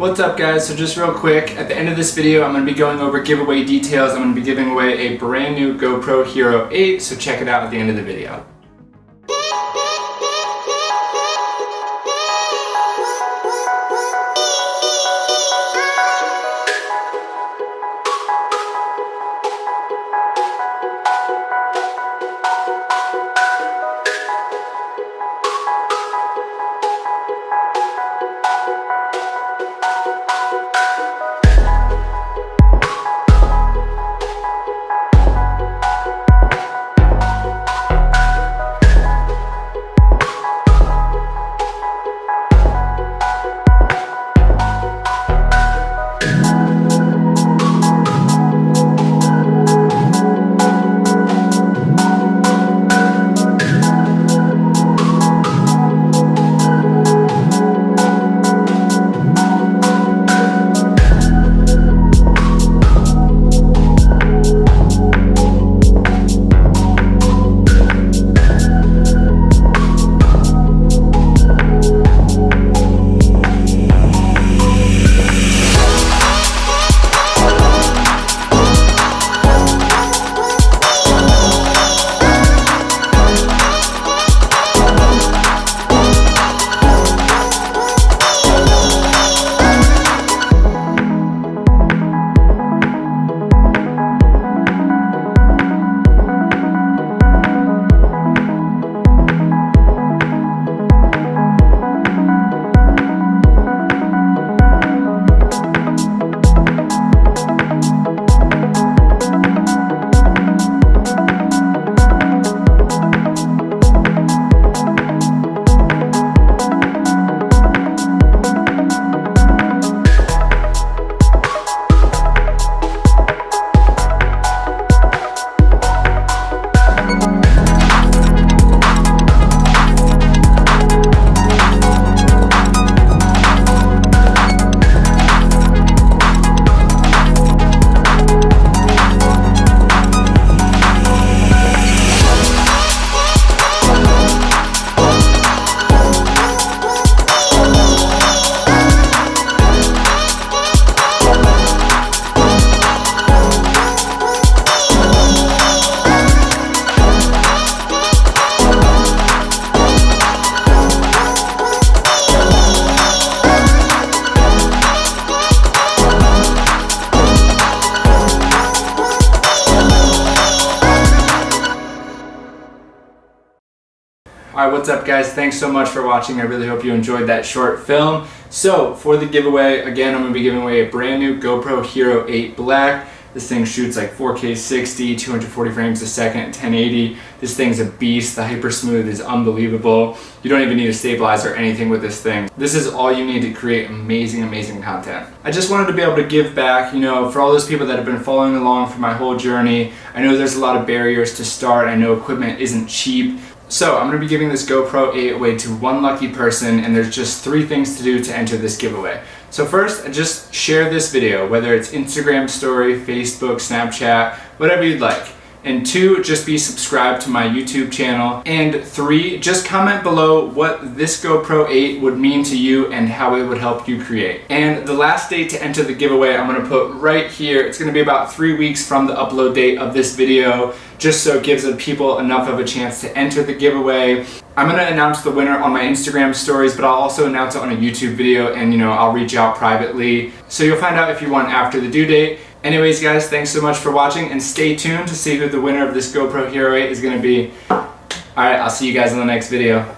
What's up guys? So just real quick, at the end of this video I'm going to be going over giveaway details. I'm going to be giving away a brand new GoPro Hero 8, so check it out at the end of the video. Alright, what's up guys? Thanks so much for watching. I really hope you enjoyed that short film. So, for the giveaway, again, I'm going to be giving away a brand new GoPro Hero 8 Black. This thing shoots like 4K 60, 240 frames a second, 1080. This thing's a beast. The hyper smooth is unbelievable. You don't even need a stabilizer or anything with this thing. This is all you need to create amazing, amazing content. I just wanted to be able to give back, for all those people that have been following along for my whole journey. I know there's a lot of barriers to start. I know equipment isn't cheap. So I'm going to be giving this GoPro 8 away to one lucky person, and there's just 3 things to do to enter this giveaway. So first, just share this video, whether it's Instagram story, Facebook, Snapchat, whatever you'd like. And 2, just be subscribed to my YouTube channel. And 3, just comment below what this GoPro 8 would mean to you and how it would help you create. And the last date to enter the giveaway I'm going to put right here. It's going to be about 3 weeks from the upload date of this video, just so it gives the people enough of a chance to enter the giveaway. I'm going to announce the winner on my Instagram stories, but I'll also announce it on a YouTube video, and I'll reach out privately. So you'll find out if you won after the due date. Anyways guys, thanks so much for watching, and stay tuned to see who the winner of this GoPro Hero 8 is going to be. Alright, I'll see you guys in the next video.